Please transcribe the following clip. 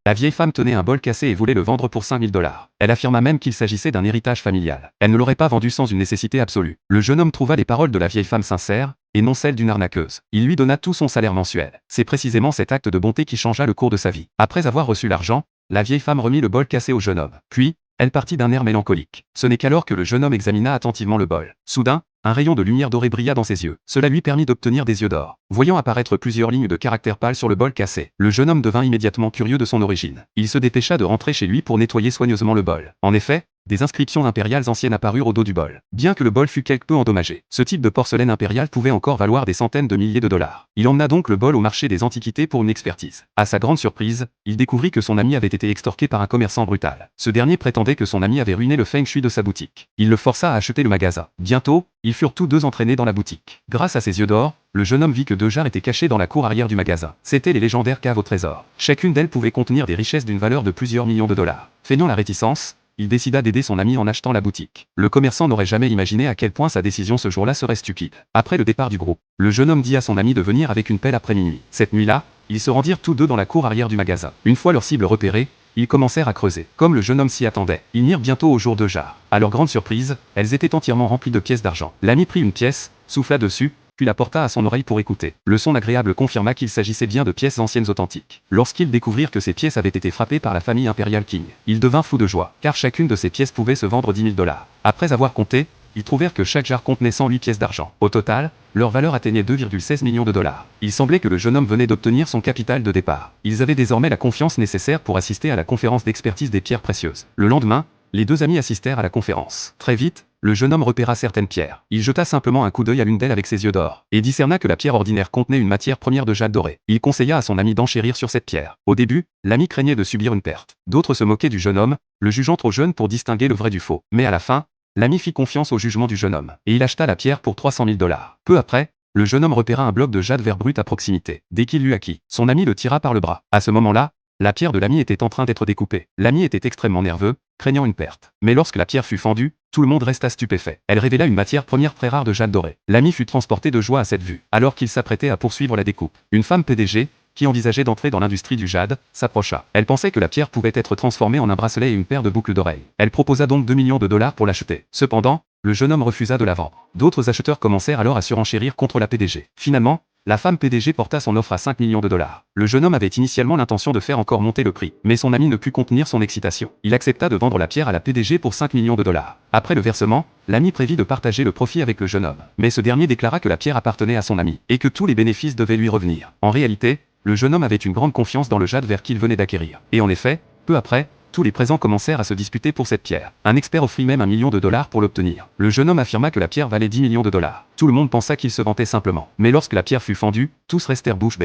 La vieille femme tenait un bol cassé et voulait le vendre pour 5000 $. Elle affirma même qu'il s'agissait d'un héritage familial. Elle ne l'aurait pas vendu sans une nécessité absolue. Le jeune homme trouva les paroles de la vieille femme sincères, et non celles d'une arnaqueuse. Il lui donna tout son salaire mensuel. C'est précisément cet acte de bonté qui changea le cours de sa vie. Après avoir reçu l'argent, la vieille femme remit le bol cassé au jeune homme. Puis, elle partit d'un air mélancolique. Ce n'est qu'alors que le jeune homme examina attentivement le bol. Soudain, un rayon de lumière dorée brilla dans ses yeux. Cela lui permit d'obtenir des yeux d'or. Voyant apparaître plusieurs lignes de caractères pâles sur le bol cassé, le jeune homme devint immédiatement curieux de son origine. Il se dépêcha de rentrer chez lui pour nettoyer soigneusement le bol. En effet, des inscriptions impériales anciennes apparurent au dos du bol. Bien que le bol fût quelque peu endommagé, ce type de porcelaine impériale pouvait encore valoir des centaines de milliers de dollars. Il emmena donc le bol au marché des antiquités pour une expertise. À sa grande surprise, il découvrit que son ami avait été extorqué par un commerçant brutal. Ce dernier prétendait que son ami avait ruiné le feng shui de sa boutique. Il le força à acheter le magasin. Bientôt, ils furent tous deux entraînés dans la boutique. Grâce à ses yeux d'or, le jeune homme vit que 2 jarres étaient cachées dans la cour arrière du magasin. C'étaient les légendaires caves au trésor. Chacune d'elles pouvait contenir des richesses d'une valeur de plusieurs millions de dollars. Feignant la réticence, il décida d'aider son ami en achetant la boutique. Le commerçant n'aurait jamais imaginé à quel point sa décision ce jour-là serait stupide. Après le départ du groupe, le jeune homme dit à son ami de venir avec une pelle après minuit. Cette nuit-là, ils se rendirent tous deux dans la cour arrière du magasin. Une fois leur cible repérée, ils commencèrent à creuser. Comme le jeune homme s'y attendait, ils mirent bientôt au jour 2 jarres. À leur grande surprise, elles étaient entièrement remplies de pièces d'argent. L'ami prit une pièce, souffla dessus, puis la porta à son oreille pour écouter. Le son agréable confirma qu'il s'agissait bien de pièces anciennes authentiques. Lorsqu'ils découvrirent que ces pièces avaient été frappées par la famille impériale Qing, ils devinrent fous de joie, car chacune de ces pièces pouvait se vendre 10 000 $. Après avoir compté, ils trouvèrent que chaque jarre contenait 108 pièces d'argent. Au total, leur valeur atteignait 2,16 millions de dollars. Il semblait que le jeune homme venait d'obtenir son capital de départ. Ils avaient désormais la confiance nécessaire pour assister à la conférence d'expertise des pierres précieuses. Le lendemain, les deux amis assistèrent à la conférence. Très vite, le jeune homme repéra certaines pierres. Il jeta simplement un coup d'œil à l'une d'elles avec ses yeux d'or, et discerna que la pierre ordinaire contenait une matière première de jade doré. Il conseilla à son ami d'enchérir sur cette pierre. Au début, l'ami craignait de subir une perte. D'autres se moquaient du jeune homme, le jugeant trop jeune pour distinguer le vrai du faux. Mais à la fin, l'ami fit confiance au jugement du jeune homme, et il acheta la pierre pour 300 000 $. Peu après, le jeune homme repéra un bloc de jade vert brut à proximité. Dès qu'il l'eut acquis, son ami le tira par le bras. À ce moment-là, la pierre de l'ami était en train d'être découpée. L'ami était extrêmement nerveux, craignant une perte. Mais lorsque la pierre fut fendue, tout le monde resta stupéfait. Elle révéla une matière première très rare de jade doré. L'ami fut transporté de joie à cette vue. Alors qu'il s'apprêtait à poursuivre la découpe, une femme PDG, qui envisageait d'entrer dans l'industrie du jade, s'approcha. Elle pensait que la pierre pouvait être transformée en un bracelet et une paire de boucles d'oreilles. Elle proposa donc 2 millions de dollars pour l'acheter. Cependant, le jeune homme refusa de la vendre. D'autres acheteurs commencèrent alors à surenchérir contre la PDG. Finalement, la femme PDG porta son offre à 5 millions de dollars. Le jeune homme avait initialement l'intention de faire encore monter le prix, mais son ami ne put contenir son excitation. Il accepta de vendre la pierre à la PDG pour 5 millions de dollars. Après le versement, l'ami prévit de partager le profit avec le jeune homme. Mais ce dernier déclara que la pierre appartenait à son ami, et que tous les bénéfices devaient lui revenir. En réalité, le jeune homme avait une grande confiance dans le jade vert qu'il venait d'acquérir. Et en effet, peu après, tous les présents commencèrent à se disputer pour cette pierre. Un expert offrit même 1 million de dollars pour l'obtenir. Le jeune homme affirma que la pierre valait 10 millions de dollars. Tout le monde pensa qu'il se vantait simplement. Mais lorsque la pierre fut fendue, tous restèrent bouche bée.